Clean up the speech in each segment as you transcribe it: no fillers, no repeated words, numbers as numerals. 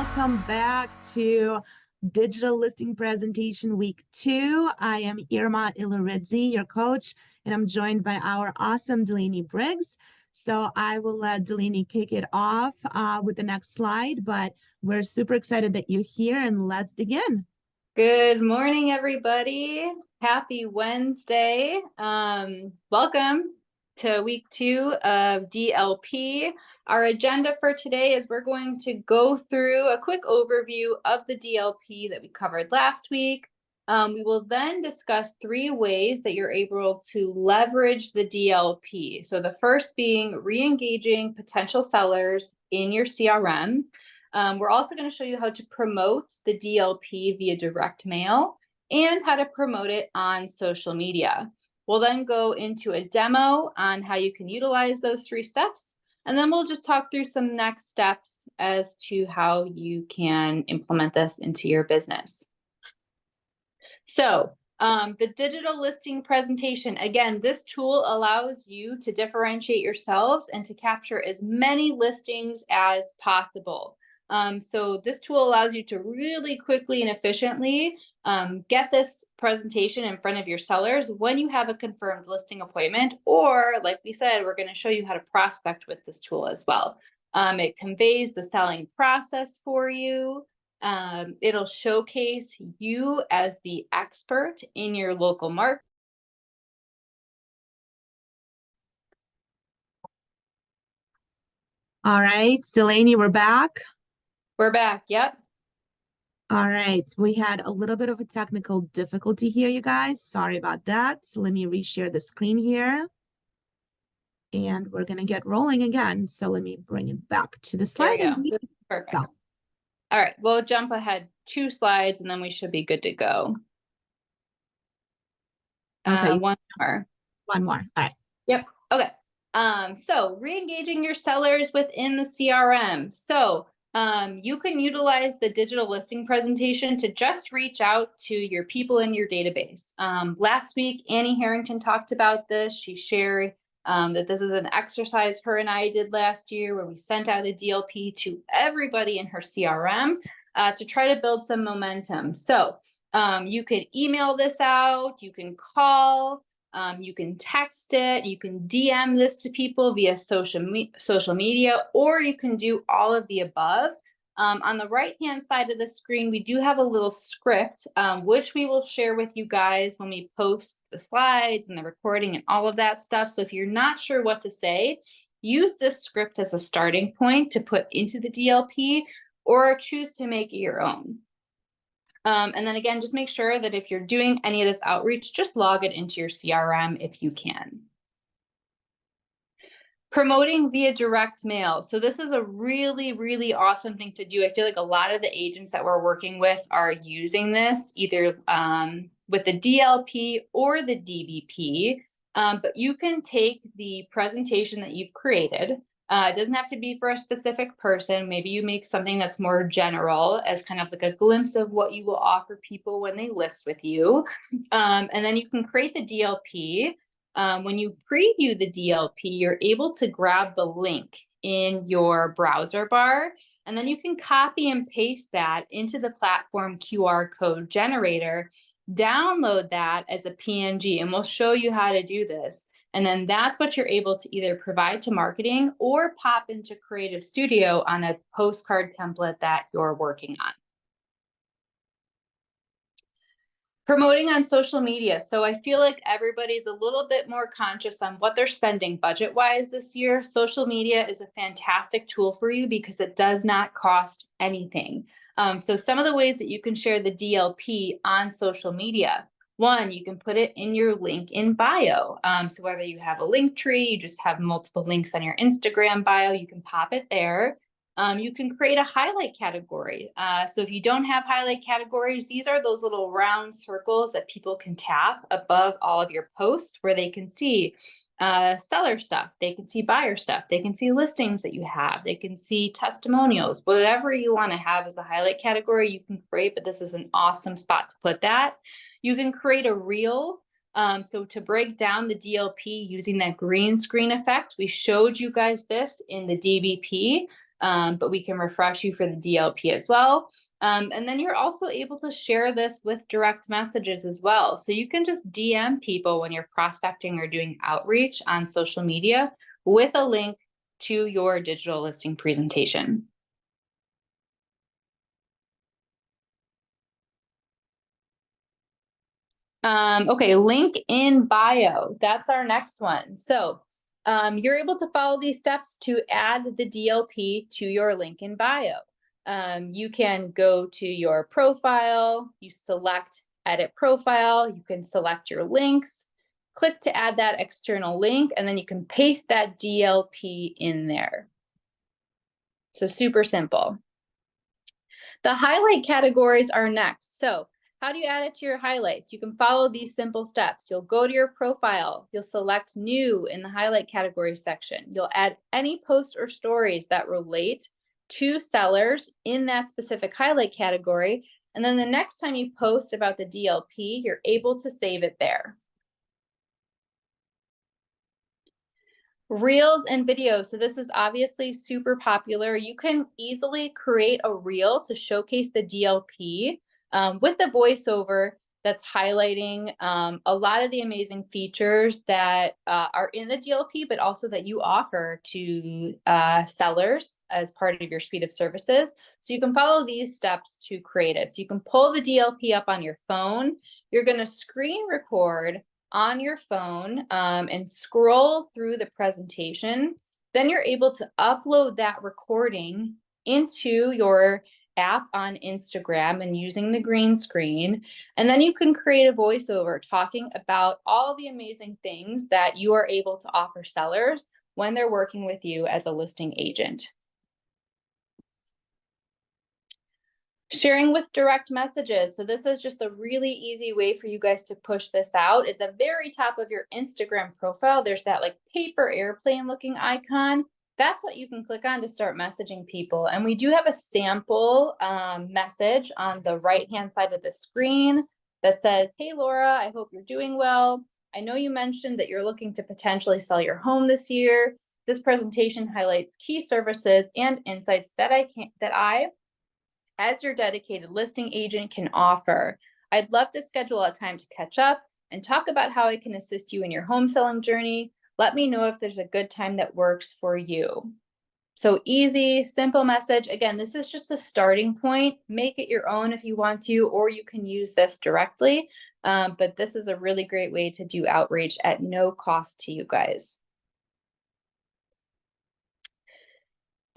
welcome back to Digital Listing Presentation Week 2. I am Irma Iluridzi, your coach, and I'm joined by our awesome Delaney Briggs. So I will let Delaney kick it off with the next slide, but we're super excited that you're here, and let's dig in. Good morning, everybody. Happy Wednesday. Welcome to week 2 of DLP. Our agenda for today is we're going to go through a quick overview of the DLP that we covered last week. We will then discuss 3 ways that you're able to leverage the DLP. So the first being re-engaging potential sellers in your CRM. We're also going to show you how to promote the DLP via direct mail and how to promote it on social media. We'll then go into a demo on how you can utilize those 3 steps, and then we'll just talk through some next steps as to how you can implement this into your business. So the digital listing presentation, again, this tool allows you to differentiate yourselves and to capture as many listings as possible. So this tool allows you to really quickly and efficiently get this presentation in front of your sellers when you have a confirmed listing appointment, or like we said, we're going to show you how to prospect with this tool as well. It conveys the selling process for you. It'll showcase you as the expert in your local market. All right, Delaney, we're back. We're back. Yep. All right, we had a little bit of a technical difficulty here, you guys. Sorry about that. So let me reshare the screen here. And we're going to get rolling again. So let me bring it back to the slide. There we go. Perfect. Go. All right, we'll jump ahead 2 slides and then we should be good to go. Okay. One more. One more. All right. Yep. Okay. So re-engaging your sellers within the CRM. So you can utilize the digital listing presentation to just reach out to your people in your database. Last week, Annie Harrington talked about this. She shared that this is an exercise her and I did last year where we sent out a DLP to everybody in her CRM to try to build some momentum. So you can email this out, you can call, you can text it, you can DM this to people via social media, or you can do all of the above. On the right-hand side of the screen, we do have a little script, which we will share with you guys when we post the slides and the recording and all of that stuff. So if you're not sure what to say, use this script as a starting point to put into the DLP, or choose to make it your own. And then again, just make sure that if you're doing any of this outreach, just log it into your CRM if you can. Promoting via direct mail. So this is a really, really awesome thing to do. I feel like a lot of the agents that we're working with are using this either with the DLP or the DBP. But you can take the presentation that you've created. It doesn't have to be for a specific person. Maybe you make something that's more general as kind of like a glimpse of what you will offer people when they list with you. And then you can create the DLP. When you preview the DLP, you're able to grab the link in your browser bar, and then you can copy and paste that into the platform QR code generator, download that as a PNG, and we'll show you how to do this. And then that's what you're able to either provide to marketing or pop into Creative Studio on a postcard template that you're working on. Promoting on social media. So I feel like everybody's a little bit more conscious on what they're spending budget-wise this year. Social media is a fantastic tool for you because it does not cost anything. So some of the ways that you can share the DLP on social media. 1, you can put it in your link in bio. So whether you have a link tree, you just have multiple links on your Instagram bio, you can pop it there. You can create a highlight category. So if you don't have highlight categories, these are those little round circles that people can tap above all of your posts where they can see seller stuff, they can see buyer stuff, they can see listings that you have, they can see testimonials, whatever you want to have as a highlight category, you can create, but this is an awesome spot to put that. You can create a reel. So to break down the DLP using that green screen effect, we showed you guys this in the DBP. but we can refresh you for the DLP as well. And then you're also able to share this with direct messages as well. So you can just DM people when you're prospecting or doing outreach on social media with a link to your digital listing presentation. Okay, link in bio. That's our next one. So you're able to follow these steps to add the DLP to your link in bio. You can go to your profile, you select edit profile, you can select your links, click to add that external link, and then you can paste that DLP in there. So super simple. The highlight categories are next. So how do you add it to your highlights? You can follow these simple steps. You'll go to your profile. You'll select new in the highlight category section. You'll add any posts or stories that relate to sellers in that specific highlight category. And then the next time you post about the DLP, you're able to save it there. Reels and videos. So this is obviously super popular. You can easily create a reel to showcase the DLP with a voiceover that's highlighting a lot of the amazing features that are in the DLP, but also that you offer to sellers as part of your suite of services. So you can follow these steps to create it. So you can pull the DLP up on your phone. You're going to screen record on your phone and scroll through the presentation. Then you're able to upload that recording into your app on Instagram and using the green screen. And then you can create a voiceover talking about all the amazing things that you are able to offer sellers when they're working with you as a listing agent. Sharing with direct messages. So this is just a really easy way for you guys to push this out. At the very top of your Instagram profile, there's that like paper airplane looking icon. That's what you can click on to start messaging people. And we do have a sample message on the right-hand side of the screen that says, "Hey, Laura, I hope you're doing well. I know you mentioned that you're looking to potentially sell your home this year. This presentation highlights key services and insights that I as your dedicated listing agent can offer. I'd love to schedule a time to catch up and talk about how I can assist you in your home selling journey. Let me know if there's a good time that works for you." So easy, simple message. Again, this is just a starting point. Make it your own if you want to, or you can use this directly. But this is a really great way to do outreach at no cost to you guys.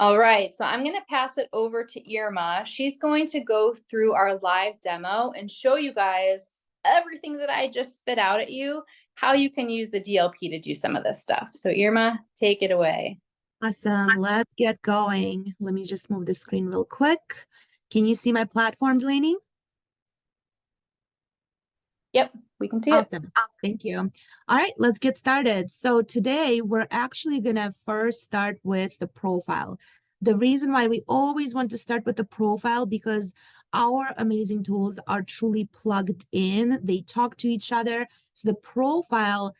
All right, so I'm going to pass it over to Irma. She's going to go through our live demo and show you guys everything that I just spit out at you, how you can use the DLP to do some of this stuff. So Irma, take it away. Awesome. Let's get going. Let me just move the screen real quick. Can you see my platform, Delaney? Yep, we can see it. Awesome. Thank you. All right, let's get started. So today we're actually going to first start with the profile. The reason why we always want to start with the profile because our amazing tools are truly plugged in. They talk to each other. So the profile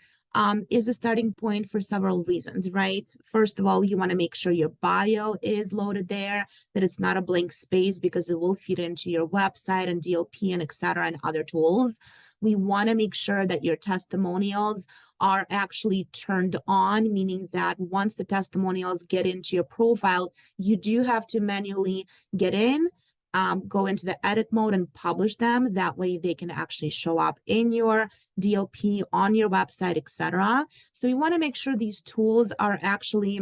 is a starting point for several reasons, right? First of all, you want to make sure your bio is loaded there, that it's not a blank space because it will feed into your website and DLP and et cetera and other tools. We want to make sure that your testimonials are actually turned on, meaning that once the testimonials get into your profile, you do have to manually get in, go into the edit mode and publish them. That way they can actually show up in your DLP, on your website, etc. So we want to make sure these tools are actually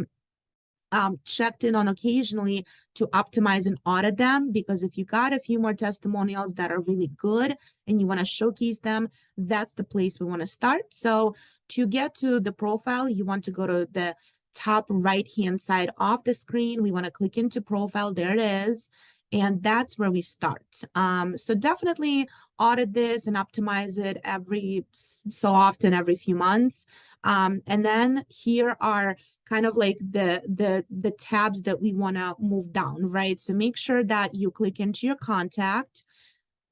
checked in on occasionally to optimize and audit them, because if you got a few more testimonials that are really good and you want to showcase them, that's the place we want to start. So to get to the profile, you want to go to the top right hand side of the screen. We want to click into profile. There it is. And that's where we start. So definitely audit this and optimize it every so often, every few months. And then here are kind of like the tabs that we want to move down, right? So make sure that you click into your contact.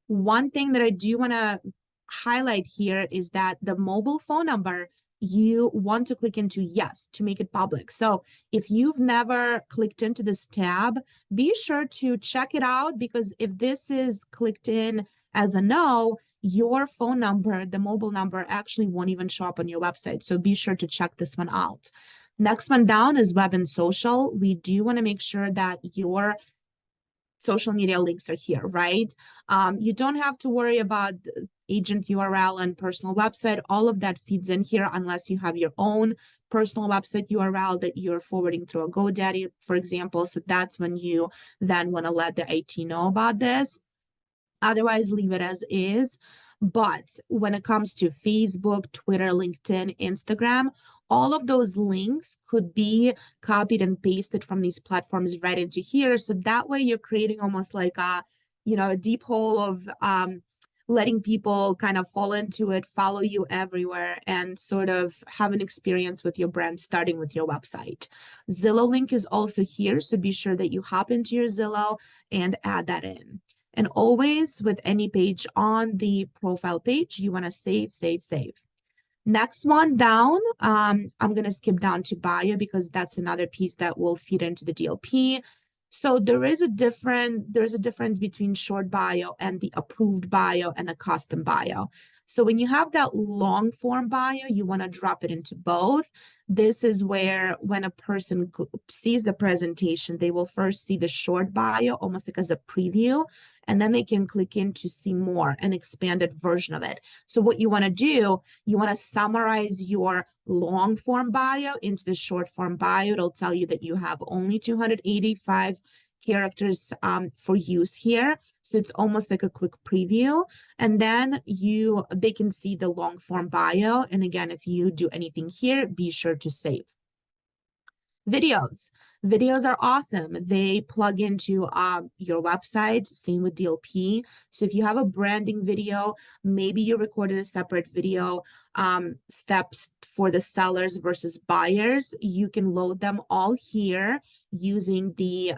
One thing that I do want to highlight here is that the mobile phone number you want to click into yes to make it public. So if you've never clicked into this tab, be sure to check it out, because if this is clicked in as a no, your phone number, the mobile number, actually won't even show up on your website. So be sure to check this one out. Next one down is web and social. We do want to make sure that your social media links are here, right? You don't have to worry about agent URL and personal website. All of that feeds in here unless you have your own personal website URL that you're forwarding through a GoDaddy, for example. So that's when you then want to let the IT know about this. Otherwise, leave it as is. But when it comes to Facebook, Twitter, LinkedIn, Instagram, all of those links could be copied and pasted from these platforms right into here. So that way you're creating almost like a deep hole of letting people kind of fall into it, follow you everywhere, and sort of have an experience with your brand, starting with your website. Zillow link is also here. So be sure that you hop into your Zillow and add that in. And always with any page on the profile page, you want to save, save, save. Next one down, I'm going to skip down to bio because that's another piece that will feed into the DLP. So there's a difference between short bio and the approved bio and a custom bio. So when you have that long form bio, you want to drop it into both. This is where when a person sees the presentation, they will first see the short bio almost like as a preview, and then they can click in to see more, an expanded version of it. So what you want to do, you want to summarize your long form bio into the short form bio. It'll tell you that you have only 285 characters for use here. So it's almost like a quick preview. And then they can see the long form bio. And again, if you do anything here, be sure to save. Videos are awesome. They plug into your website. Same with DLP. So if you have a branding video, maybe you recorded a separate video, steps for the sellers versus buyers, you can load them all here using the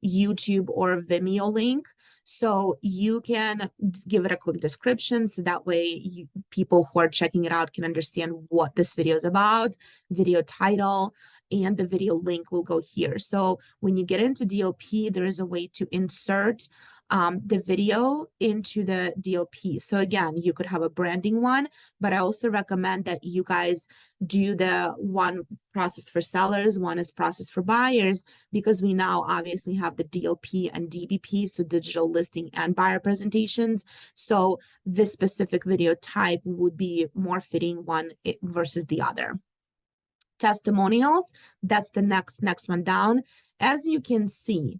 YouTube or Vimeo link. So you can give it a quick description, so that way people who are checking it out can understand what this video is about, video title, and the video link will go here. So when you get into DLP, there is a way to insert the video into the DLP. So again, you could have a branding one, but I also recommend that you guys do the one process for sellers, one is process for buyers, because we now obviously have the DLP and DBP, so digital listing and buyer presentations. So this specific video type would be more fitting one versus the other. Testimonials, that's the next one down. As you can see,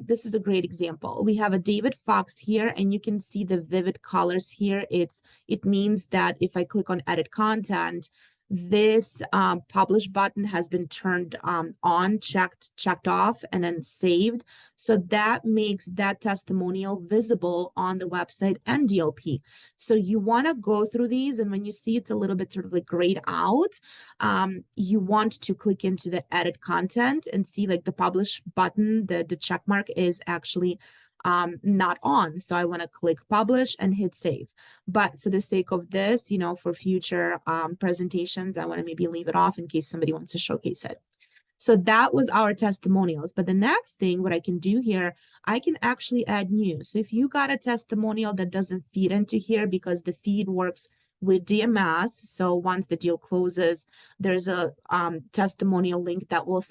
this is a great example. We have a David Fox here, and you can see the vivid colors here. It means that if I click on edit content, this publish button has been turned on, checked off, and then saved. So that makes that testimonial visible on the website and DLP. So you want to go through these, and when you see it's a little bit sort of like grayed out, you want to click into the edit content and see like the publish button, the check mark is actually not on. So I want to click publish and hit save. But for the sake of this, for future presentations, I want to maybe leave it off in case somebody wants to showcase it. So that was our testimonials. But the next thing, what I can do here, I can actually add new. So if you got a testimonial that doesn't feed into here because the feed works with DMS, so once the deal closes, there's a testimonial link that will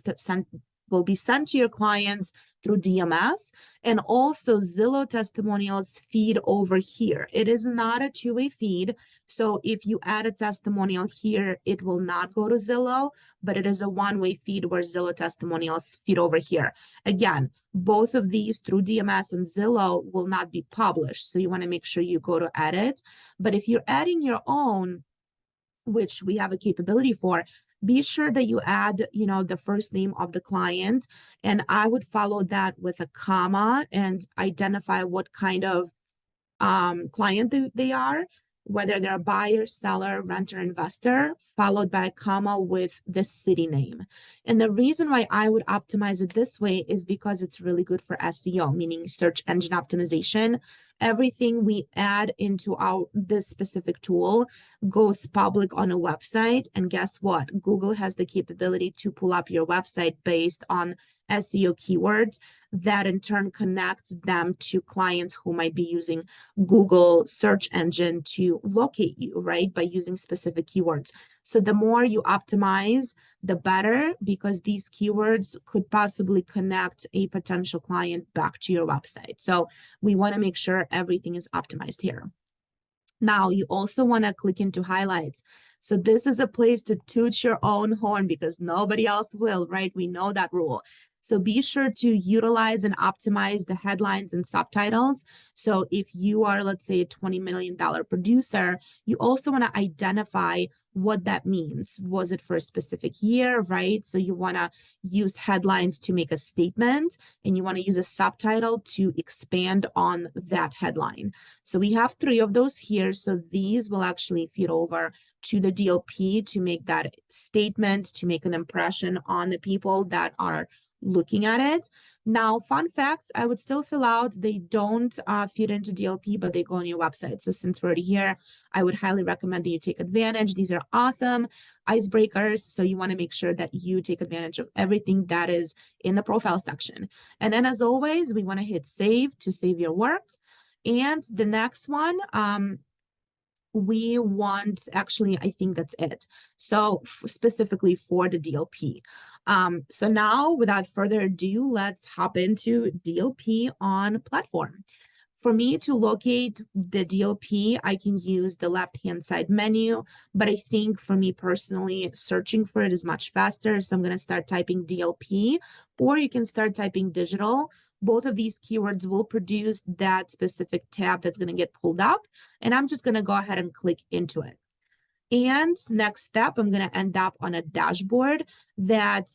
be sent to your clients through DMS, and also Zillow testimonials feed over here. It is not a two-way feed. So if you add a testimonial here, it will not go to Zillow, but it is a one-way feed where Zillow testimonials feed over here. Again, both of these through DMS and Zillow will not be published. So you want to make sure you go to edit. But if you're adding your own, which we have a capability for, be sure that you add, the first name of the client. And I would follow that with a comma and identify what kind of client they are. whether they're a buyer, seller, renter, investor, followed by a comma with the city name. And the reason why I would optimize it this way is because it's really good for SEO, meaning search engine optimization. Everything we add into this specific tool goes public on a website. And guess what? Google has the capability to pull up your website based on SEO keywords that in turn connects them to clients who might be using Google search engine to locate you, right? By using specific keywords. So the more you optimize, the better, because these keywords could possibly connect a potential client back to your website. So we want to make sure everything is optimized here. Now, you also want to click into highlights. So this is a place to toot your own horn because nobody else will, right? We know that rule. So be sure to utilize and optimize the headlines and subtitles. So if you are, let's say, a $20 million producer, you also want to identify what that means. Was it for a specific year, right? So you want to use headlines to make a statement, and you want to use a subtitle to expand on that headline. So we have 3 of those here. So these will actually feed over to the DLP to make that statement, to make an impression on the people that are looking at it. Now, fun facts, I would still fill out. They don't feed into DLP, but they go on your website. So since we're already here, I would highly recommend that you take advantage. These are awesome icebreakers. So you want to make sure that you take advantage of everything that is in the profile section. And then as always, we want to hit save to save your work. And the next one, we want, actually, I think that's it. So specifically for the DLP. So now, without further ado, let's hop into DLP on platform. For me to locate the DLP, I can use the left-hand side menu, but I think for me personally, searching for it is much faster. So I'm going to start typing DLP, or you can start typing digital. Both of these keywords will produce that specific tab that's going to get pulled up, and I'm just going to go ahead and click into it. And next step, I'm going to end up on a dashboard that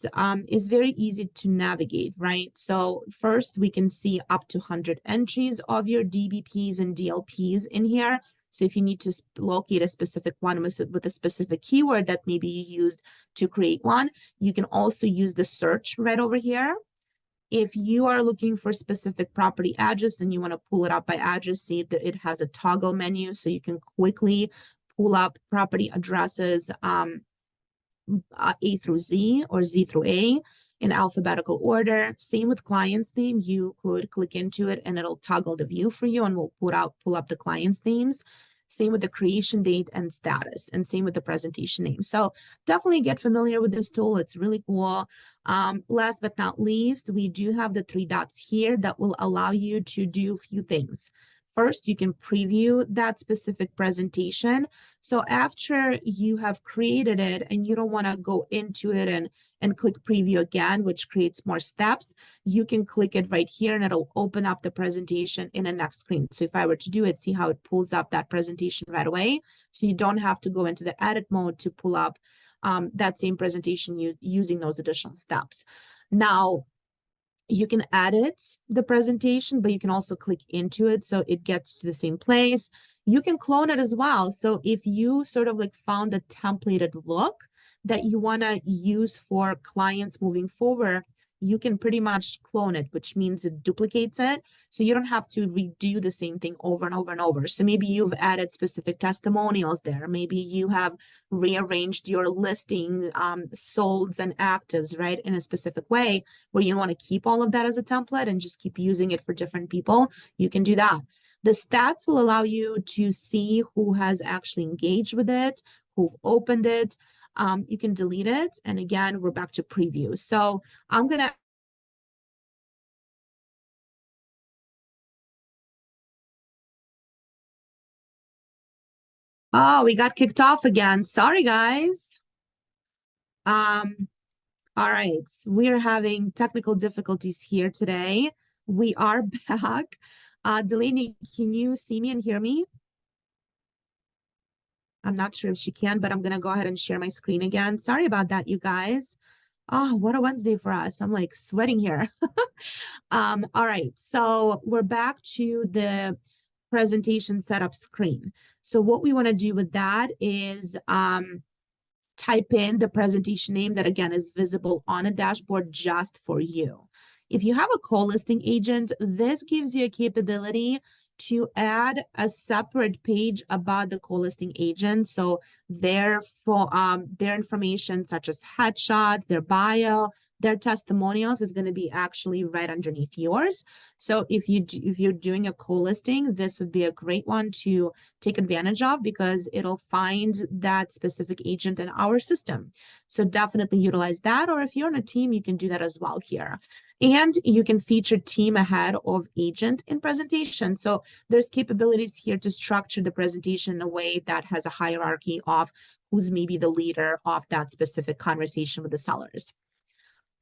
is very easy to navigate, right? So first, we can see up to 100 entries of your DBPs and DLPs in here. So if you need to locate a specific one with a specific keyword that maybe you used to create one, you can also use the search right over here. If you are looking for specific property address and you want to pull it up by address, see that it has a toggle menu, so you can quickly pull up property addresses A through Z or Z through A in alphabetical order. Same with client's name. You could click into it and it'll toggle the view for you and will pull up the client's names. Same with the creation date and status, and same with the presentation name. So definitely get familiar with this tool. It's really cool. Last but not least, we do have the 3 dots here that will allow you to do a few things. First, you can preview that specific presentation. So after you have created it and you don't want to go into it and click preview again, which creates more steps, you can click it right here and it'll open up the presentation in a next screen. So if I were to do it, see how it pulls up that presentation right away. So you don't have to go into the edit mode to pull up that same presentation using those additional steps. Now, you can edit the presentation, but you can also click into it so it gets to the same place. You can clone it as well. So if you sort of like found a templated look that you want to use for clients moving forward, you can pretty much clone it, which means it duplicates it. So you don't have to redo the same thing over and over and over. So maybe you've added specific testimonials there. Maybe you have rearranged your listing, solds and actives, right, in a specific way where you want to keep all of that as a template and just keep using it for different people. You can do that. The stats will allow you to see who has actually engaged with it, who've opened it. You can delete it. And again, we're back to preview. So I'm going to Oh, we got kicked off again. Sorry, guys. All right. We're having technical difficulties here today. We are back. Delaney, can you see me and hear me? I'm not sure if she can, but I'm going to go ahead and share my screen again. Sorry about that, you guys. Oh, what a Wednesday for us. I'm like sweating here. All right. So we're back to the presentation setup screen. So what we want to do with that is type in the presentation name that again is visible on a dashboard just for you. If you have a co-listing agent, this gives you a capability to add a separate page about the co-listing agent. So their information such as headshots, their bio, their testimonials is going to be actually right underneath yours. So if you're doing a co-listing, this would be a great one to take advantage of because it'll find that specific agent in our system. So definitely utilize that. Or if you're on a team, you can do that as well here. And you can feature team ahead of agent in presentation. So there's capabilities here to structure the presentation in a way that has a hierarchy of who's maybe the leader of that specific conversation with the sellers.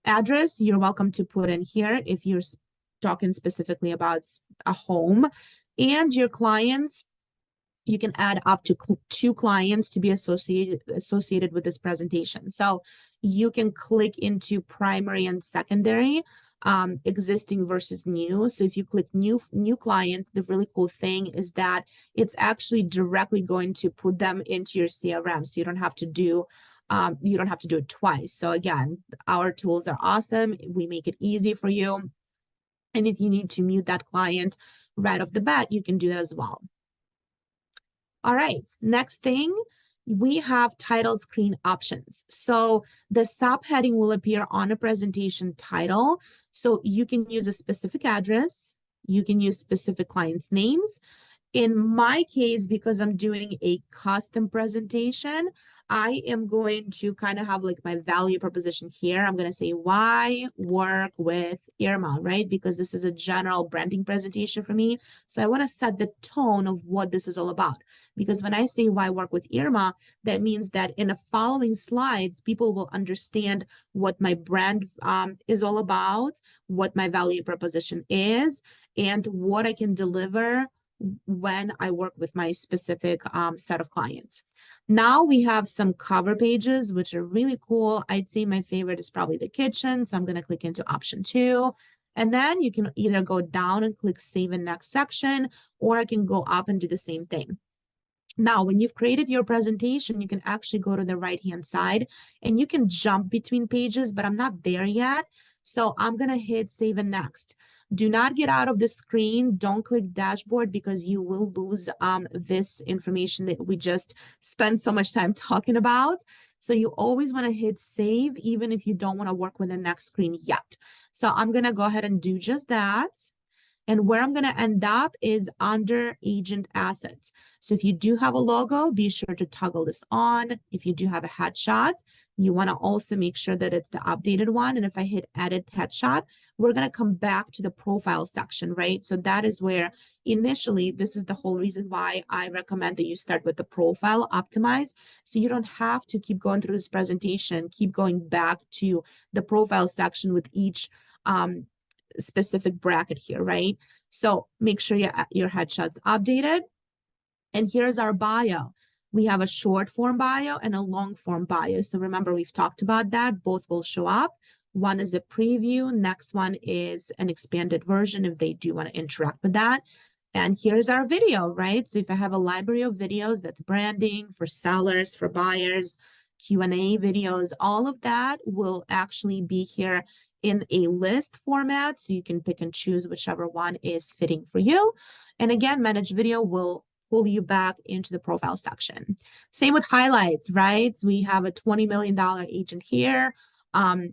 Address, you're welcome to put in here if you're talking specifically about a home. And your clients, you can add up to 2 clients to be associated with this presentation. So you can click into primary and secondary, existing versus new. So if you click new clients, the really cool thing is that it's actually directly going to put them into your CRM. So you don't have to do it twice. So again, our tools are awesome. We make it easy for you. And if you need to mute that client right off the bat, you can do that as well. All right, next thing, we have title screen options. So the subheading will appear on a presentation title. So you can use a specific address, you can use specific clients' names. In my case, because I'm doing a custom presentation, I am going to kind of have like my value proposition here. I'm going to say why work with Irma, right? Because this is a general branding presentation for me. So I want to set the tone of what this is all about. Because when I say why work with Irma, that means that in the following slides, people will understand what my brand is all about, what my value proposition is, and what I can deliver when I work with my specific set of clients. Now we have some cover pages, which are really cool. I'd say my favorite is probably the kitchen. So I'm going to click into option 2. And then you can either go down and click save in next section, or I can go up and do the same thing. Now, when you've created your presentation, you can actually go to the right-hand side and you can jump between pages, but I'm not there yet. So I'm going to hit save and next. Do not get out of the screen. Don't click dashboard because you will lose this information that we just spent so much time talking about. So you always want to hit save, even if you don't want to work with the next screen yet. So I'm going to go ahead and do just that. And where I'm going to end up is under agent assets. So if you do have a logo, be sure to toggle this on. If you do have a headshot, you want to also make sure that it's the updated one. And if I hit edit headshot, we're going to come back to the profile section, right? So that is where initially, this is the whole reason why I recommend that you start with the profile optimize. So you don't have to keep going through this presentation, keep going back to the profile section with each specific bracket here, right? So make sure your headshot's updated. And here's our bio. We have a short form bio and a long form bio. So remember, we've talked about that. Both will show up. One is a preview. Next one is an expanded version if they do want to interact with that. And here's our video, right? So if I have a library of videos, that's branding for sellers, for buyers, Q&A videos, all of that will actually be here in a list format. So you can pick and choose whichever one is fitting for you. And again, manage video will pull you back into the profile section. Same with highlights, right? So we have a $20 million agent here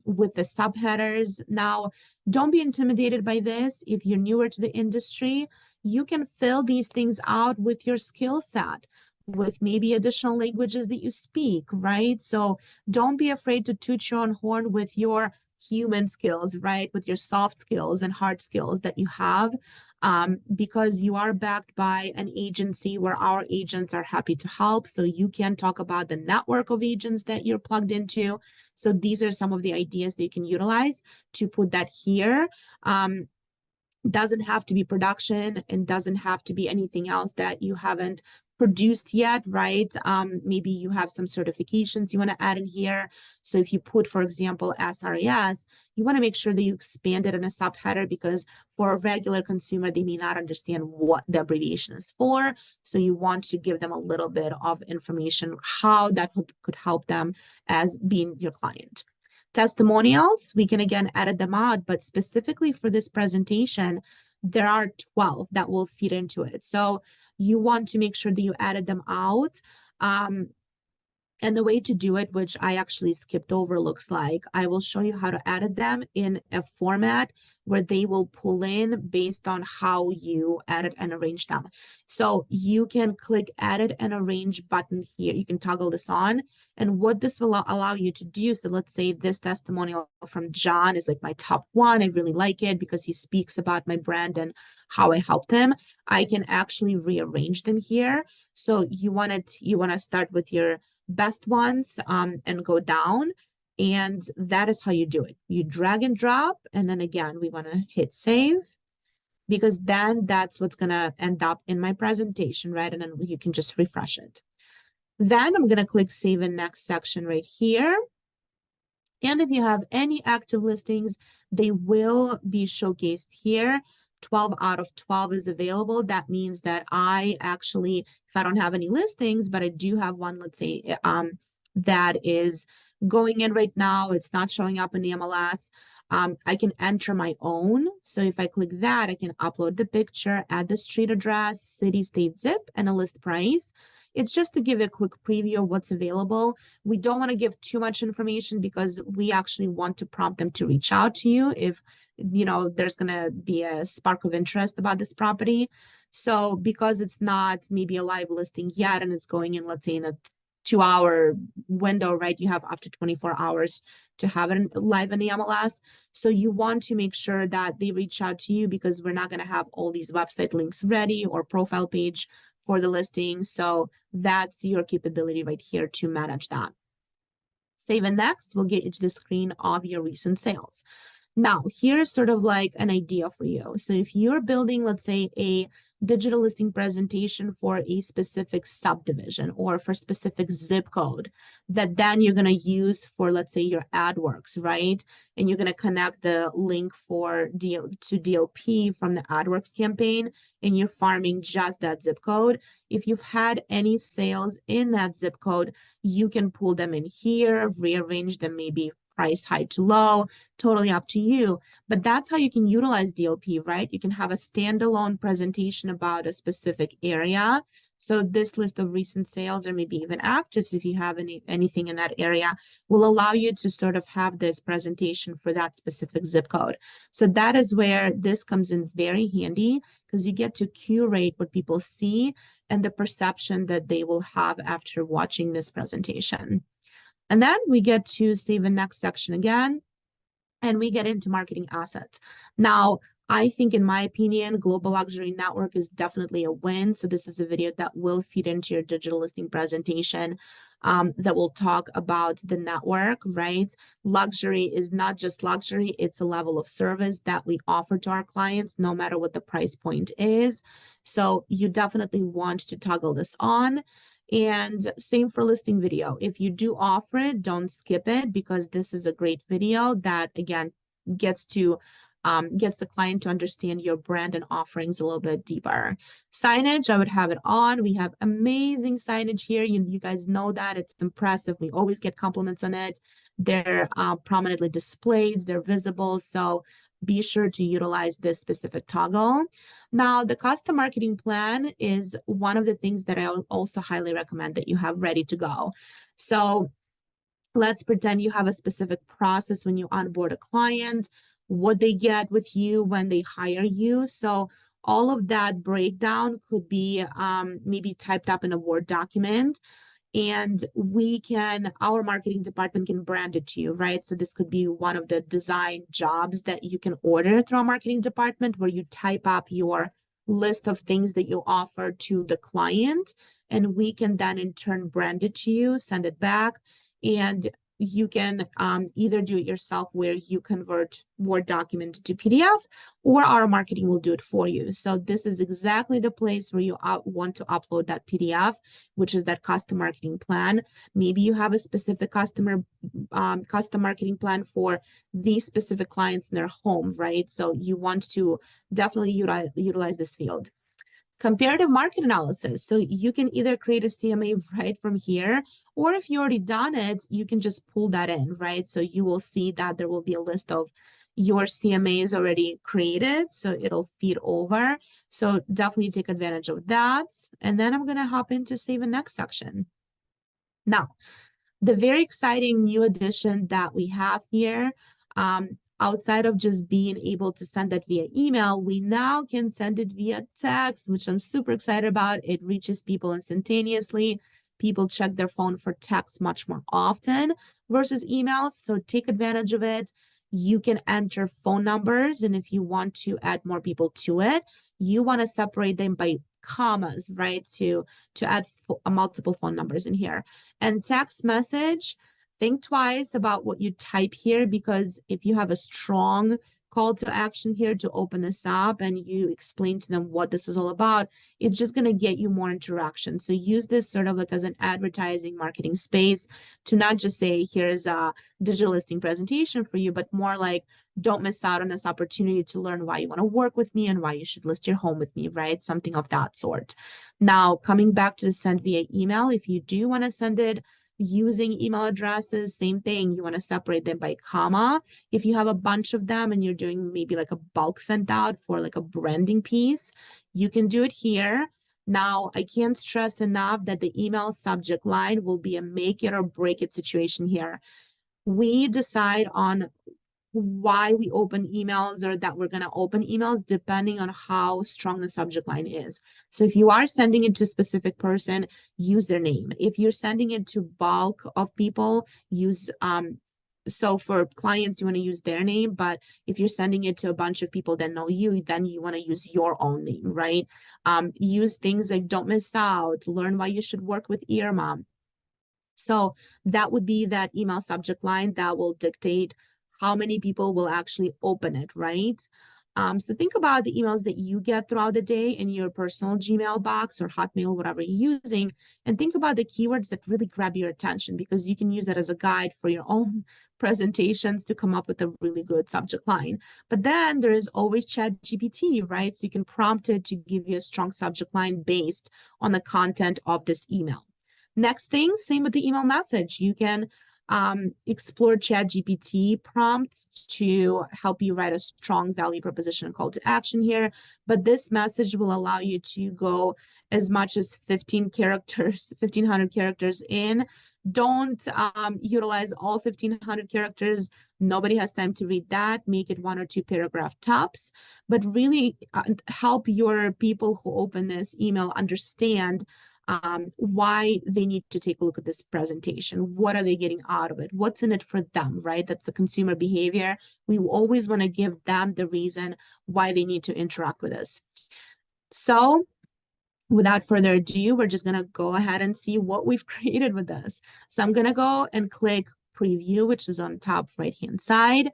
with the subheaders. Now, don't be intimidated by this. If you're newer to the industry, you can fill these things out with your skill set, with maybe additional languages that you speak, right? So don't be afraid to toot your own horn with your human skills, right? With your soft skills and hard skills that you have, because you are backed by an agency where our agents are happy to help. So you can talk about the network of agents that you're plugged into. So these are some of the ideas that you can utilize to put that here. Doesn't have to be production and doesn't have to be anything else that you haven't produced yet, right? Maybe you have some certifications you want to add in here. So if you put, for example, SRES, you want to make sure that you expand it in a subheader, because for a regular consumer, they may not understand what the abbreviation is for. So you want to give them a little bit of information, how that could help them as being your client. Testimonials, we can again edit them out, but specifically for this presentation, there are 12 that will feed into it. So you want to make sure that you added them out. And the way to do it, which I actually skipped over, looks like I will show you how to edit them in a format where they will pull in based on how you edit and arrange them. So you can click edit and arrange button here. You can toggle this on. And what this will allow you to do, so let's say this testimonial from John is like my top one. I really like it because he speaks about my brand and how I helped him. I can actually rearrange them here. So you want to start with your best ones and go down. And that is how you do it. You drag and drop. And then again, we want to hit save, because then that's what's going to end up in my presentation, right? And then you can just refresh it. Then I'm going to click save in next section right here. And if you have any active listings, they will be showcased here. 12 out of 12 is available. That means that I actually, if I don't have any listings, but I do have one, let's say, that is going in right now, it's not showing up in the MLS. I can enter my own. So if I click that, I can upload the picture, add the street address, city, state, zip, and a list price. It's just to give a quick preview of what's available. We don't want to give too much information because we actually want to prompt them to reach out to you if, you know, there's going to be a spark of interest about this property. So because it's not maybe a live listing yet and it's going in, let's say, in a 2-hour window, right? You have up to 24 hours to have it live in the MLS. So you want to make sure that they reach out to you, because we're not going to have all these website links ready or profile page for the listing. So that's your capability right here to manage that. Save and next will get you to the screen of your recent sales. Now, here's sort of like an idea for you. So if you're building, let's say, a digital listing presentation for a specific subdivision or for specific zip code that then you're going to use for, let's say, your AdWorks, right? And you're going to connect the link for to DLP from the AdWorks campaign, and you're farming just that zip code. If you've had any sales in that zip code, you can pull them in here, rearrange them, maybe price high to low, totally up to you. But that's how you can utilize DLP, right? You can have a standalone presentation about a specific area. So this list of recent sales, or maybe even actives, if you have anything in that area, will allow you to sort of have this presentation for that specific zip code. So that is where this comes in very handy, because you get to curate what people see and the perception that they will have after watching this presentation. And then we get to save the next section again, and we get into marketing assets. Now, I think, in my opinion, Global Luxury Network is definitely a win. So this is a video that will feed into your digital listing presentation that will talk about the network, right? Luxury is not just luxury, it's a level of service that we offer to our clients, no matter what the price point is. So you definitely want to toggle this on. And same for listing video. If you do offer it, don't skip it, because this is a great video that, again, gets the client to understand your brand and offerings a little bit deeper. Signage, I would have it on. We have amazing signage here. You guys know that. It's impressive. We always get compliments on it. They're prominently displayed. They're visible. So be sure to utilize this specific toggle. Now, the custom marketing plan is one of the things that I also highly recommend that you have ready to go. So let's pretend you have a specific process when you onboard a client, what they get with you when they hire you. So all of that breakdown could be maybe typed up in a Word document. And our marketing department can brand it to you, right? So this could be one of the design jobs that you can order through our marketing department, where you type up your list of things that you offer to the client, and we can then in turn brand it to you, send it back. And you can either do it yourself where you convert Word document to PDF, or our marketing will do it for you. So this is exactly the place where you want to upload that PDF, which is that custom marketing plan. Maybe you have a specific custom marketing plan for these specific clients in their home, right? So you want to definitely utilize this field. Comparative market analysis. So you can either create a CMA right from here, or if you already done it, you can just pull that in, right? So you will see that there will be a list of your CMAs already created. So it'll feed over. So definitely take advantage of that. And then I'm going to hop into save and next section. Now, the very exciting new addition that we have here, outside of just being able to send that via email, we now can send it via text, which I'm super excited about. It reaches people instantaneously. People check their phone for text much more often versus emails. So take advantage of it. You can enter phone numbers, and if you want to add more people to it, you want to separate them by commas, right? To add multiple phone numbers in here. And text message, think twice about what you type here, because if you have a strong call to action here to open this up and you explain to them what this is all about, it's just going to get you more interaction. So use this sort of like as an advertising marketing space to not just say, here's a digital listing presentation for you, but more like, don't miss out on this opportunity to learn why you want to work with me and why you should list your home with me, right? Something of that sort. Now, coming back to send via email, if you do want to send it using email addresses, same thing. You want to separate them by comma. If you have a bunch of them and you're doing maybe like a bulk sent out for like a branding piece, you can do it here. Now, I can't stress enough that the email subject line will be a make it or break it situation here. We decide on why we open emails or that we're going to open emails depending on how strong the subject line is. So if you are sending it to a specific person, use their name. If you're sending it to bulk of people, use so for clients you want to use their name, but if you're sending it to a bunch of people that know you, then you want to use your own name, right? Use things like don't miss out, learn why you should work with Irma. So that would be that email subject line that will dictate how many people will actually open it, right? So think about the emails that you get throughout the day in your personal Gmail box or Hotmail, whatever you're using, and think about the keywords that really grab your attention, because you can use that as a guide for your own presentations to come up with a really good subject line. But then there is always ChatGPT, right? So you can prompt it to give you a strong subject line based on the content of this email. Next thing, same with the email message. You can explore ChatGPT prompts to help you write a strong value proposition and call to action here. But this message will allow you to go as much as 15 characters, 1,500 characters in. Don't utilize all 1,500 characters. Nobody has time to read that. Make it 1 or 2 paragraph tops, but really help your people who open this email understand why they need to take a look at this presentation. What are they getting out of it? What's in it for them, right? That's the consumer behavior. We always want to give them the reason why they need to interact with us. So without further ado, we're just going to go ahead and see what we've created with this. So I'm going to go and click preview, which is on top right-hand side.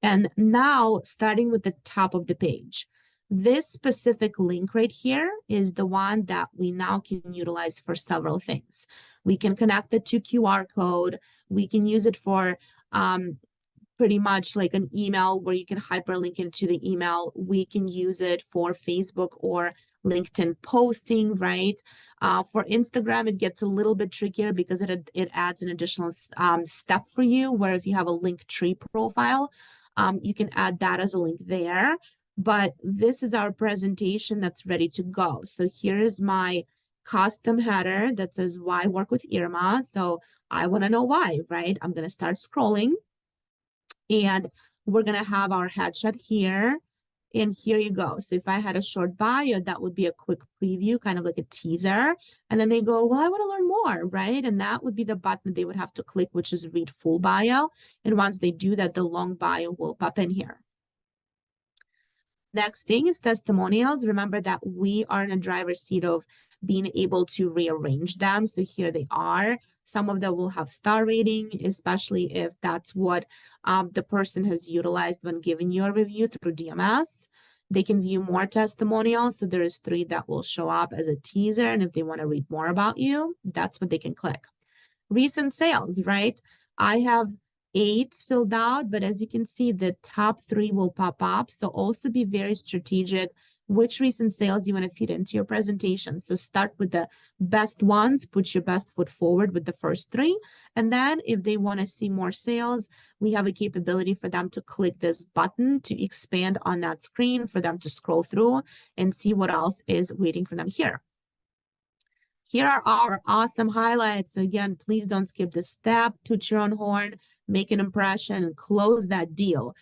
And now starting with the top of the page. This specific link right here is the one that we now can utilize for several things. We can connect it to QR code. We can use it for pretty much like an email where you can hyperlink into the email. We can use it for Facebook or LinkedIn posting, right? For Instagram, it gets a little bit trickier because it adds an additional step for you, where if you have a Linktree profile, you can add that as a link there. But this is our presentation that's ready to go. So here is my custom header that says why work with Irma. So I want to know why, right? I'm going to start scrolling, and we're going to have our headshot here. And here you go. So if I had a short bio, that would be a quick preview, kind of like a teaser. And then they go, well, I want to learn more, right? And that would be the button they would have to click, which is read full bio. And once they do that, the long bio will pop in here. Next thing is testimonials. Remember that we are in a driver's seat of being able to rearrange them. So here they are. Some of them will have star rating, especially if that's what the person has utilized when giving you a review through DMS. They can view more testimonials. So there is 3 that will show up as a teaser. And if they want to read more about you, that's what they can click. Recent sales, right? I have 8 filled out, but as you can see, the top 3 will pop up. So also be very strategic which recent sales you want to feed into your presentation. So start with the best ones, put your best foot forward with the first 3. And then if they want to see more sales, we have a capability for them to click this button to expand on that screen for them to scroll through and see what else is waiting for them here. Here are our awesome highlights. Again, please don't skip this step. Toot your own horn, make an impression, and close that deal.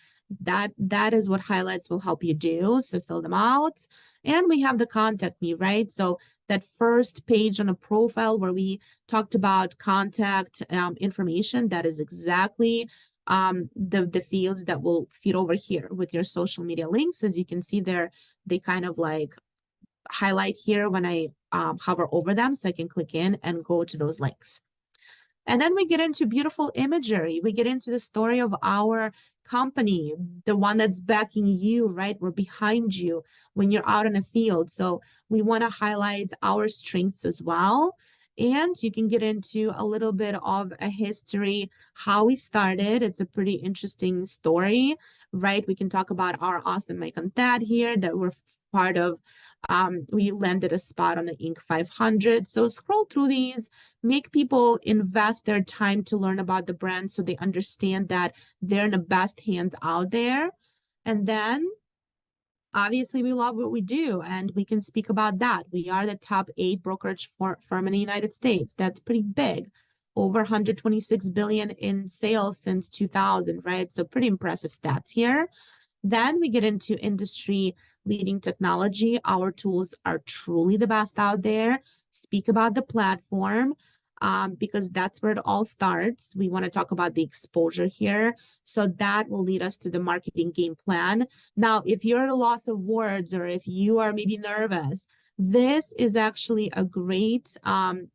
That is what highlights will help you do. So fill them out. And we have the contact me, right? So that first page on a profile where we talked about contact information, that is exactly the fields that will feed over here with your social media links. As you can see there, they kind of like highlight here when I hover over them, so I can click in and go to those links. And then we get into beautiful imagery. We get into the story of our company, the one that's backing you, right? We're behind you when you're out in the field. So we want to highlight our strengths as well. And you can get into a little bit of a history, how we started. It's a pretty interesting story, right? We can talk about our awesome Mike and Thad here that we're part of. We landed a spot on the Inc. 500. So scroll through these, make people invest their time to learn about the brand so they understand that they're in the best hands out there. And then obviously we love what we do and we can speak about that. We are the top 8 brokerage firm in the United States. That's pretty big. Over 126 billion in sales since 2000, right? So pretty impressive stats here. Then we get into industry leading technology. Our tools are truly the best out there. Speak about the platform because that's where it all starts. We want to talk about the exposure here. So that will lead us to the marketing game plan. Now, if you're at a loss of words or if you are maybe nervous, this is actually a great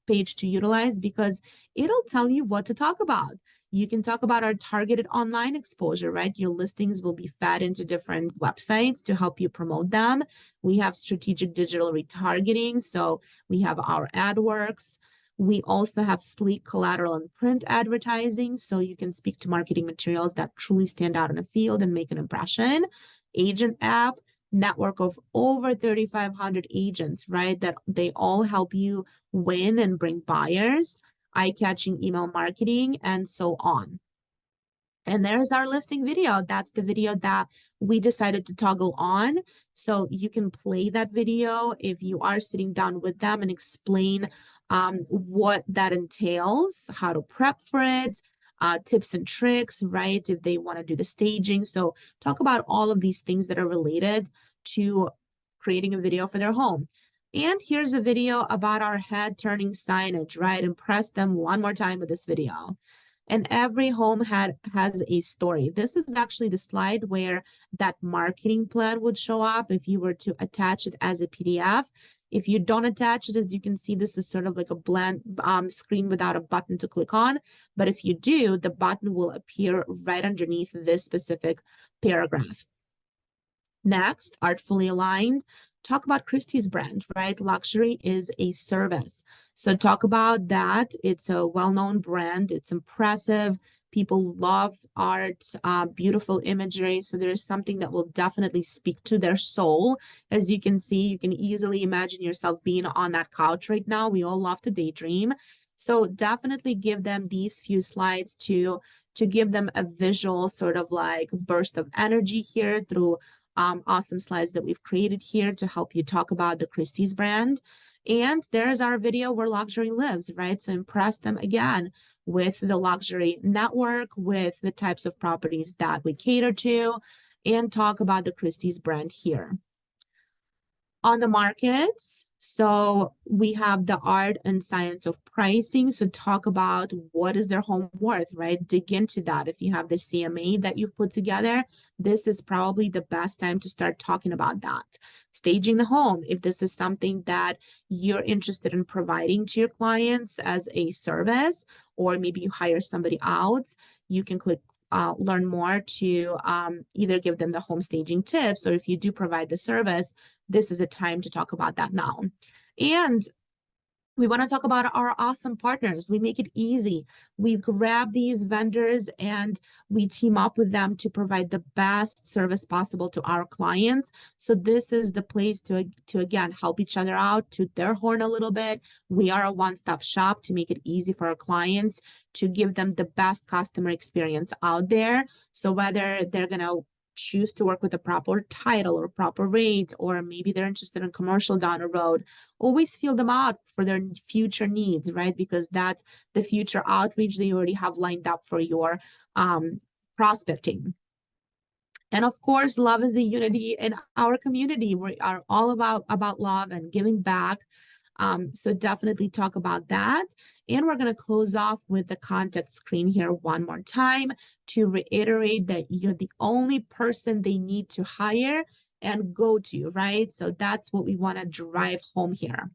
page to utilize because it'll tell you what to talk about. You can talk about our targeted online exposure, right? Your listings will be fed into different websites to help you promote them. We have strategic digital retargeting. So we have our AdWorks. We also have sleek collateral and print advertising. So you can speak to marketing materials that truly stand out in the field and make an impression. Agent app, network of over 3,500 agents, right? That they all help you win and bring buyers, eye-catching email marketing, and so on. And there's our listing video. That's the video that we decided to toggle on. So you can play that video if you are sitting down with them and explain what that entails, how to prep for it, tips and tricks, right? If they want to do the staging. So talk about all of these things that are related to creating a video for their home. And here's a video about our head turning signage, right? Impress them one more time with this video. And every home has a story. This is actually the slide where that marketing plan would show up if you were to attach it as a PDF. If you don't attach it, as you can see, this is sort of like a blank screen without a button to click on. But if you do, the button will appear right underneath this specific paragraph. Next, artfully aligned. Talk about Christie's brand, right? Luxury is a service. So talk about that. It's a well-known brand. It's impressive. People love art, beautiful imagery. So there's something that will definitely speak to their soul. As you can see, you can easily imagine yourself being on that couch right now. We all love to daydream. So definitely give them these few slides to give them a visual sort of like burst of energy here through awesome slides that we've created here to help you talk about the Christie's brand. And there's our video where luxury lives, right? So impress them again with the luxury network, with the types of properties that we cater to, and talk about the Christie's brand here. On the markets, So we have the art and science of pricing. So talk about what is their home worth, right? Dig into that. If you have the CMA that you've put together, this is probably the best time to start talking about that. Staging the home, if this is something that you're interested in providing to your clients as a service, or maybe you hire somebody out, you can click learn more to either give them the home staging tips, or if you do provide the service, this is a time to talk about that now. And we want to talk about our awesome partners. We make it easy. We grab these vendors and we team up with them to provide the best service possible to our clients. So this is the place to again, help each other out, toot their horn a little bit. We are a one-stop shop to make it easy for our clients to give them the best customer experience out there. So whether they're going to choose to work with a proper title or proper rate, or maybe they're interested in commercial down the road, always feel them out for their future needs, right? Because that's the future outreach that you already have lined up for your prospecting. And of course, love is the unity in our community. We are all about love and giving back. So definitely talk about that. And we're going to close off with the contact screen here one more time to reiterate that you're the only person they need to hire and go to, right? So that's what we want to drive home here.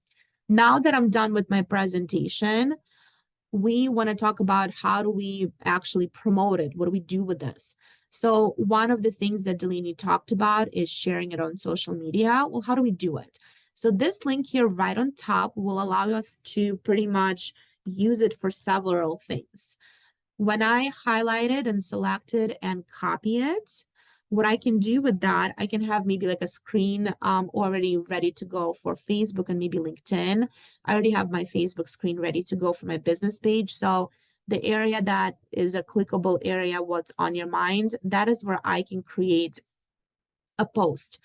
Now that I'm done with my presentation, we want to talk about how do we actually promote it? What do we do with this? So one of the things that Delaney talked about is sharing it on social media. Well, how do we do it? So this link here right on top will allow us to pretty much use it for several things. When I highlight it and select it and copy it, what I can do with that, I can have maybe like a screen already ready to go for Facebook and maybe LinkedIn. I already have my Facebook screen ready to go for my business page. So the area that is a clickable area, what's on your mind, that is where I can create a post.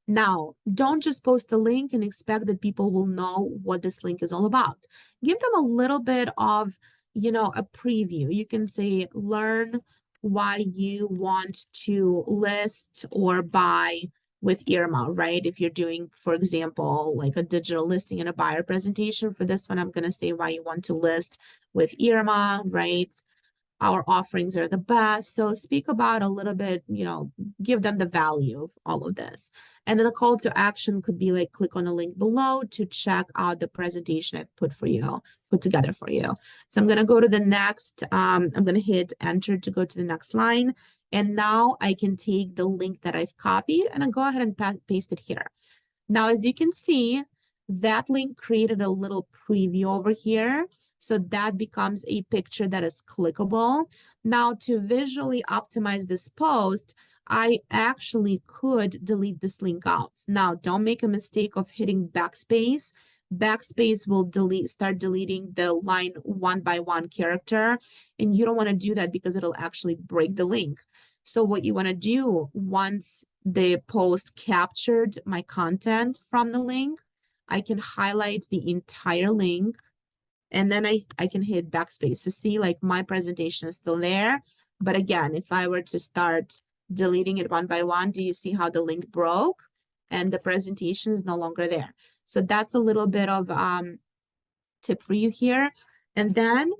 Now, don't just post a link and expect that people will know what this link is all about. Give them a little bit of, a preview. You can say, learn why you want to list or buy with Irma, right? If you're doing, for example, like a digital listing and a buyer presentation, for this one, I'm going to say why you want to list with Irma, right? Our offerings are the best. So speak about a little bit, give them the value of all of this. And then a call to action could be like, click on the link below to check out the presentation I've put together for you. So I'm going to go to the next, I'm going to hit enter to go to the next line. And now I can take the link that I've copied and I'll go ahead and paste it here. Now, as you can see, that link created a little preview over here. So that becomes a picture that is clickable. Now, to visually optimize this post, I actually could delete this link out. Now, don't make a mistake of hitting backspace. Backspace will start deleting the line one by one character. And you don't want to do that because it'll actually break the link. So what you want to do once the post captured my content from the link, I can highlight the entire link and then I can hit backspace to see like my presentation is still there. But again, if I were to start deleting it one by one, do you see how the link broke and the presentation is no longer there? So that's a little bit of tip for you here. And then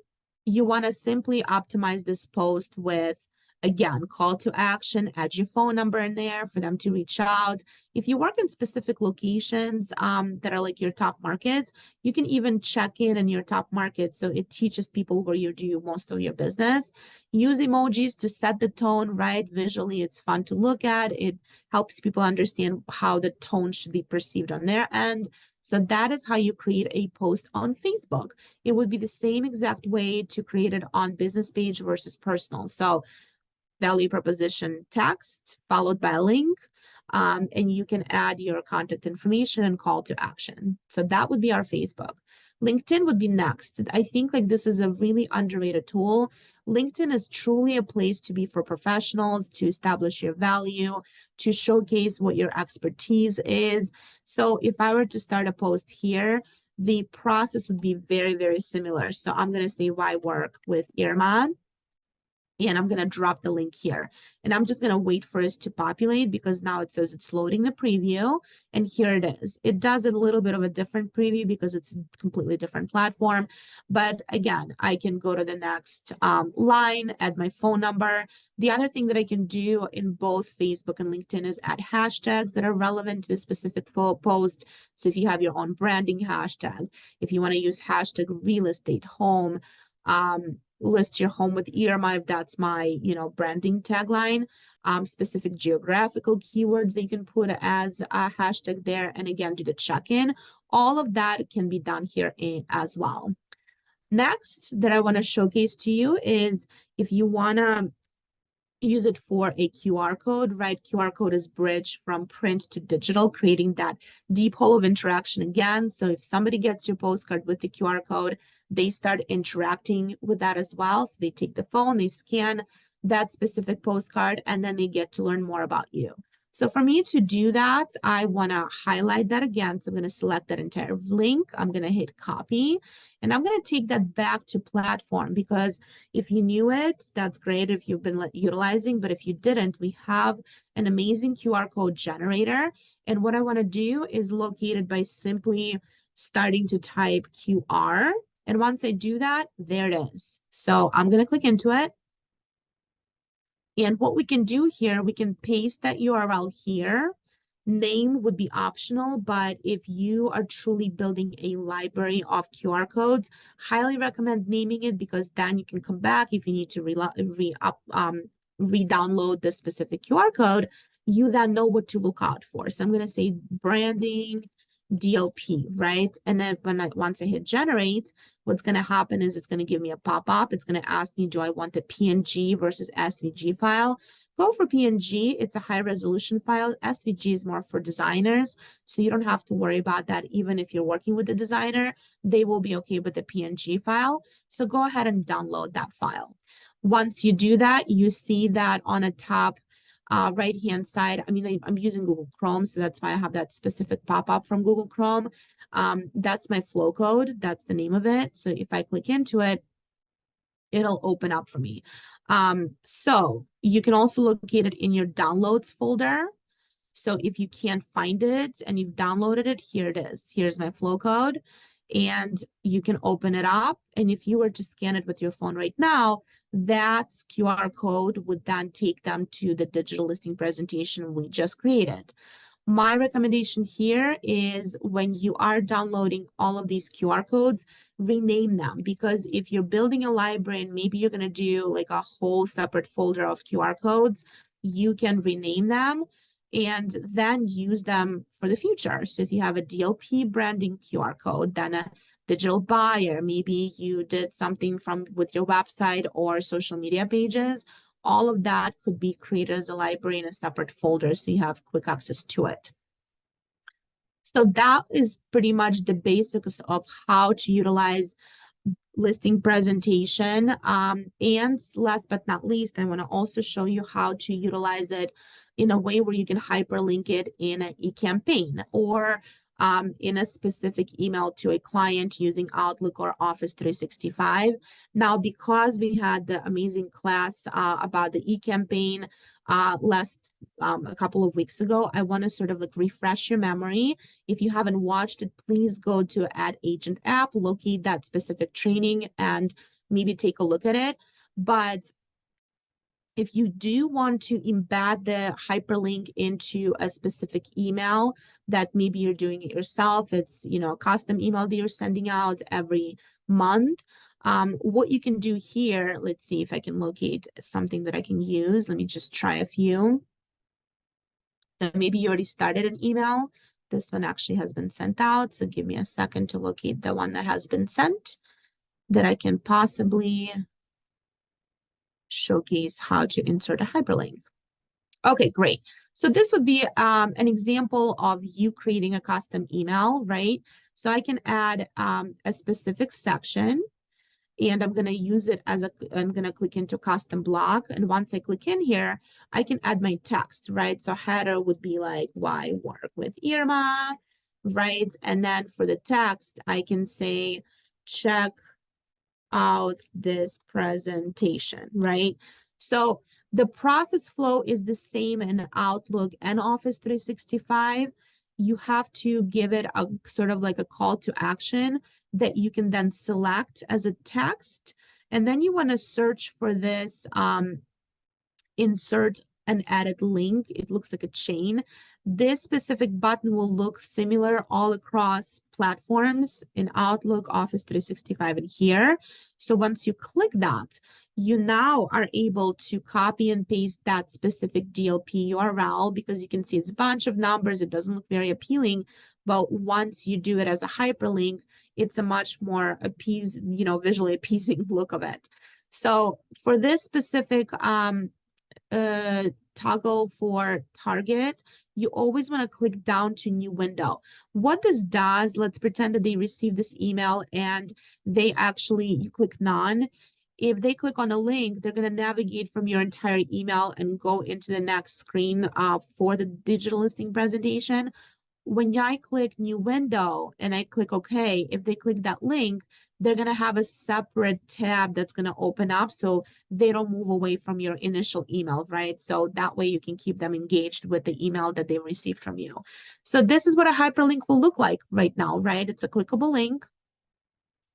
you want to simply optimize this post with, again, call to action, add your phone number in there for them to reach out. If you work in specific locations that are like your top markets, you can even check in your top market. So it teaches people where you do most of your business. Use emojis to set the tone, right? Visually, it's fun to look at. It helps people understand how the tone should be perceived on their end. So that is how you create a post on Facebook. It would be the same exact way to create it on business page versus personal. So value proposition text followed by a link, and you can add your contact information and call to action. So that would be our Facebook. LinkedIn would be next. I think like this is a really underrated tool. LinkedIn is truly a place to be for professionals, to establish your value, to showcase what your expertise is. So if I were to start a post here, the process would be very, very similar. So I'm going to say why work with Irma. And I'm going to drop the link here. And I'm just going to wait for it to populate because now it says it's loading the preview. And here it is. It does a little bit of a different preview because it's a completely different platform. But again, I can go to the next line, add my phone number. The other thing that I can do in both Facebook and LinkedIn is add hashtags that are relevant to the specific post. So if you have your own branding hashtag, if you want to use hashtag real estate home, list your home with Irma if that's my branding tagline, specific geographical keywords that you can put as a hashtag there, and again do the check-in. All of that can be done here as well. Next that I want to showcase to you is if you want to use it for a QR code, right? QR code is bridge from print to digital, creating that deep hole of interaction again. So if somebody gets your postcard with the QR code, they start interacting with that as well. So they take the phone, they scan that specific postcard, and then they get to learn more about you. So for me to do that, I want to highlight that again. So I'm going to select that entire link. I'm going to hit copy, and I'm going to take that back to platform because if you knew it, that's great if you've been utilizing, but if you didn't, we have an amazing QR code generator. And what I want to do is locate it by simply starting to type QR. And once I do that, there it is. So I'm going to click into it. And what we can do here, we can paste that URL here. Name would be optional, but if you are truly building a library of QR codes, highly recommend naming it because then you can come back if you need to re-download the specific QR code, you then know what to look out for. So I'm going to say branding DLP, right? And then once I hit generate, what's going to happen is it's going to give me a pop-up. It's going to ask me, do I want the PNG versus SVG file? Go for PNG. It's a high resolution file. SVG is more for designers, so you don't have to worry about that. Even if you're working with the designer, they will be okay with the PNG file. So go ahead and download that file. Once you do that, you see that on a top right-hand side. I mean, I'm using Google Chrome, so that's why I have that specific pop-up from Google Chrome. That's my flow code. That's the name of it. So if I click into it, it'll open up for me. So you can also locate it in your downloads folder. So if you can't find it and you've downloaded it, here it is. Here's my flow code. And you can open it up. And if you were to scan it with your phone right now, that QR code would then take them to the digital listing presentation we just created. My recommendation here is when you are downloading all of these QR codes, rename them, because if you're building a library and maybe you're going to do like a whole separate folder of QR codes, you can rename them and then use them for the future. So if you have a DLP branding QR code, then a digital buyer, maybe you did something with your website or social media pages, all of that could be created as a library in a separate folder so you have quick access to it. So that is pretty much the basics of how to utilize listing presentation. And last but not least, I want to also show you how to utilize it in a way where you can hyperlink it in an e-campaign or in a specific email to a client using Outlook or Office 365. Now, because we had the amazing class about the e-campaign a couple of weeks ago, I want to sort of like refresh your memory. If you haven't watched it, please go to Ad Agent app, locate that specific training, and maybe take a look at it. But if you do want to embed the hyperlink into a specific email that maybe you're doing it yourself, it's a custom email that you're sending out every month. What you can do here, let's see if I can locate something that I can use. Let me just try a few. So maybe you already started an email. This one actually has been sent out. So give me a second to locate the one that has been sent that I can possibly showcase how to insert a hyperlink. Okay, great. So this would be an example of you creating a custom email, right? So I can add a specific section and I'm going to use it as I'm going to click into custom block. And once I click in here, I can add my text, right? So header would be like, why work with Irma, right? And then for the text, I can say, check out this presentation, right? So the process flow is the same in Outlook and Office 365. You have to give it a sort of like a call to action that you can then select as a text. And then you want to search for this insert an added link. It looks like a chain. This specific button will look similar all across platforms in Outlook, Office 365, and here. So once you click that, you now are able to copy and paste that specific DLP URL because you can see it's a bunch of numbers. It doesn't look very appealing, but once you do it as a hyperlink, it's a much more visually appeasing look of it. So for this specific toggle for target, you always want to click down to new window. What this does, let's pretend that they received this email and you click none. If they click on a link, they're going to navigate from your entire email and go into the next screen for the digital listing presentation. When I click new window and I click OK, if they click that link, they're going to have a separate tab that's going to open up so they don't move away from your initial email, right? So that way you can keep them engaged with the email that they received from you. So this is what a hyperlink will look like right now, right? It's a clickable link.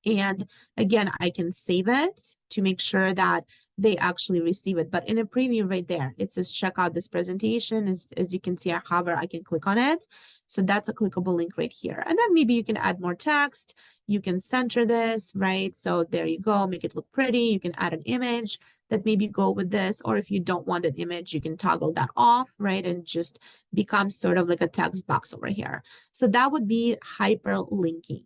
And again, I can save it to make sure that they actually receive it. But in a preview right there, it says check out this presentation. As you can see, I hover, I can click on it. So that's a clickable link right here. And then maybe you can add more text. You can center this, right? So there you go, make it look pretty. You can add an image that maybe go with this. Or if you don't want an image, you can toggle that off, right? And just become sort of like a text box over here. So that would be hyperlinking.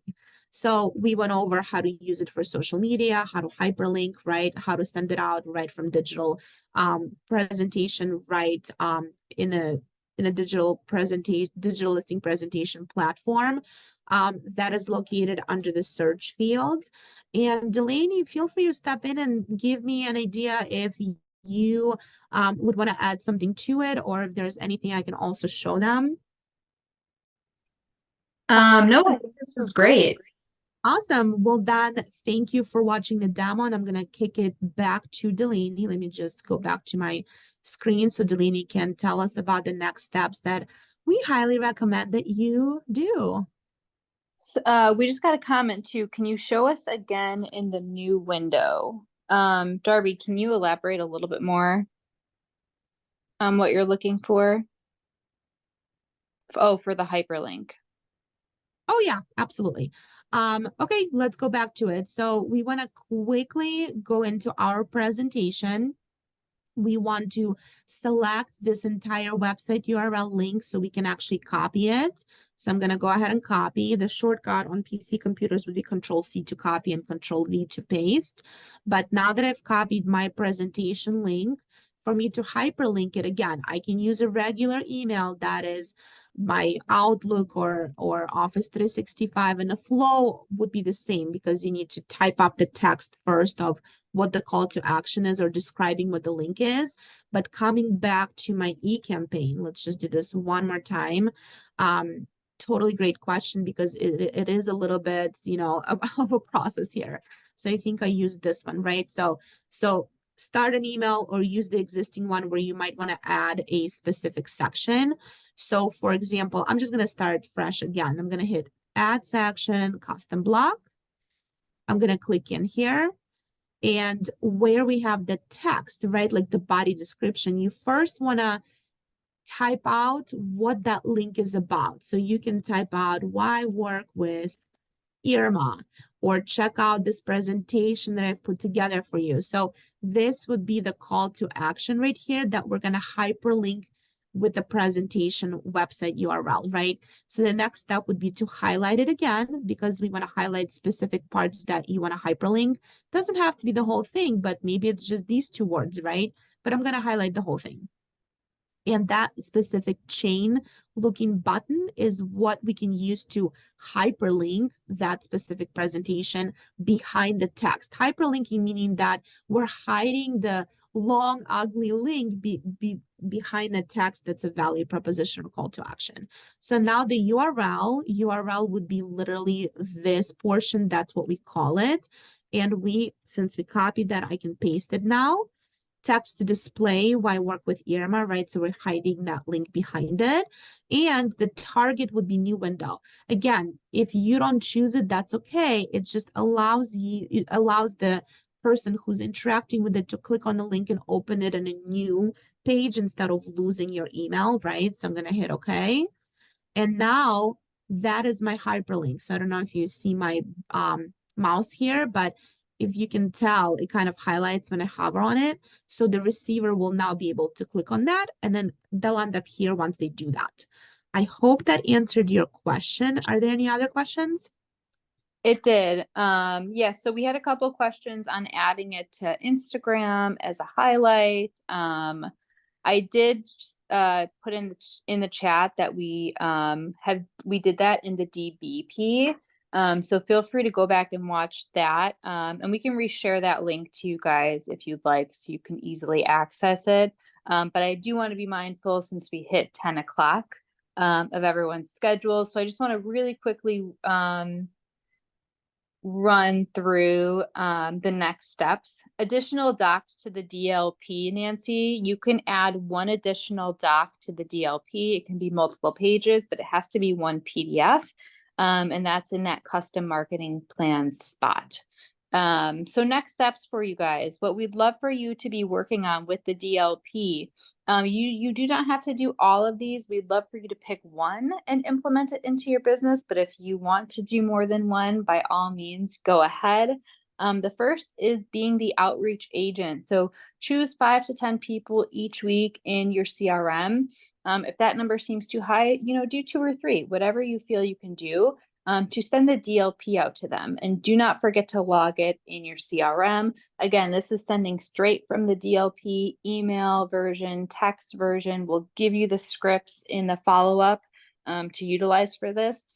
So we went over how to use it for social media, how to hyperlink, right? How to send it out right from digital presentation, right? In a digital listing presentation platform that is located under the search field. And Delaney, feel free to step in and give me an idea if you would want to add something to it, or if there's anything I can also show them. No, I think this was great. Awesome. Well, then, thank you for watching the demo, and I'm going to kick it back to Delaney. Let me just go back to my screen so Delaney can tell us about the next steps that we highly recommend that you do. So, we just got a comment too. Can you show us again in the new window? Darby, can you elaborate a little bit more on what you're looking for? Oh, for the hyperlink. Oh, yeah, absolutely. Okay, let's go back to it. So we want to quickly go into our presentation. We want to select this entire website URL link so we can actually copy it. So I'm going to go ahead and copy. The shortcut on PC computers would be Control-C to copy and Control-V to paste. But now that I've copied my presentation link, for me to hyperlink it again, I can use a regular email that is my Outlook or Office 365, and the flow would be the same because you need to type up the text first of what the call to action is or describing what the link is. But coming back to my e-campaign, let's just do this one more time. Totally great question because it is a little bit, of a process here. So I think I use this one, right? So start an email or use the existing one where you might want to add a specific section. So for example, I'm just going to start fresh again. I'm going to hit add section, custom block. I'm going to click in here. And where we have the text, right, like the body description, you first want to type out what that link is about. So you can type out why work with Irma, or check out this presentation that I've put together for you. So this would be the call to action right here that we're going to hyperlink with the presentation website URL, right? So the next step would be to highlight it again because we want to highlight specific parts that you want to hyperlink. Doesn't have to be the whole thing, but maybe it's just these two words, right? But I'm going to highlight the whole thing. And that specific chain looking button is what we can use to hyperlink that specific presentation behind the text. Hyperlinking meaning that we're hiding the long, ugly link behind the text that's a value proposition or call to action. So now the URL would be literally this portion. That's what we call it. And since we copied that, I can paste it now. text to display why I work with Irma, right? So we're hiding that link behind it. And the target would be new window. Again, if you don't choose it, that's okay. It just it allows the person who's interacting with it to click on the link and open it in a new page instead of losing your email, right? So I'm going to hit okay. And now that is my hyperlink. So I don't know if you see my mouse here, but if you can tell, it kind of highlights when I hover on it. So the receiver will now be able to click on that, and then they'll end up here once they do that. I hope that answered your question. Are there any other questions? It did. Yes, so we had a couple questions on adding it to Instagram as a highlight. I did put in the chat that we did that in the DBP. So feel free to go back and watch that. And we can reshare that link to you guys if you'd like, so you can easily access it. But I do want to be mindful since we hit 10 o'clock of everyone's schedule. So I just want to really quickly run through the next steps. Additional docs to the DLP, Nancy. You can add one additional doc to the DLP. It can be multiple pages, but it has to be one PDF. And that's in that custom marketing plan spot. So next steps for you guys, what we'd love for you to be working on with the DLP. You do not have to do all of these. We'd love for you to pick one and implement it into your business. But if you want to do more than one, by all means, go ahead. The first is being the outreach agent. So choose 5 to 10 people each week in your CRM. If that number seems too high, do 2 or 3, whatever you feel you can do. To send the DLP out to them. And do not forget to log it in your CRM. Again, this is sending straight from the DLP email version, text version. We'll give you the scripts in the follow-up to utilize for this.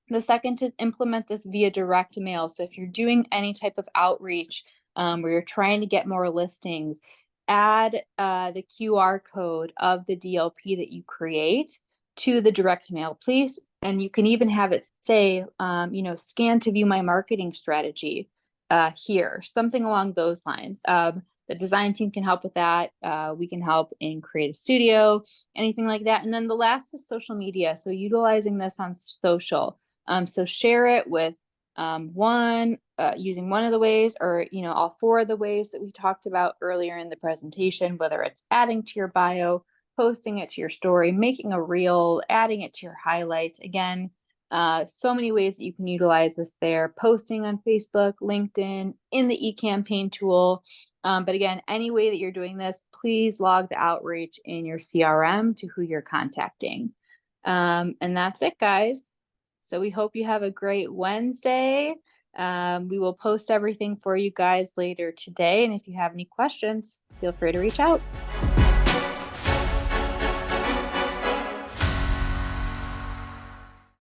The second is implement this via direct mail. So if you're doing any type of outreach where you're trying to get more listings, add the QR code of the DLP that you create to the direct mail, please. And you can even have it say, scan to view my marketing strategy here, something along those lines. The design team can help with that. We can help in Creative Studio, anything like that. And then the last is social media. So utilizing this on social. So share it with using one of the ways, or all 4 of the ways that we talked about earlier in the presentation, whether it's adding to your bio, posting it to your story, making a reel, adding it to your highlights. Again, so many ways that you can utilize this there. Posting on Facebook, LinkedIn, in the eCampaign tool. But again, any way that you're doing this, please log the outreach in your CRM to who you're contacting. And that's it, guys. So we hope you have a great Wednesday. We will post everything for you guys later today. And if you have any questions, feel free to reach out.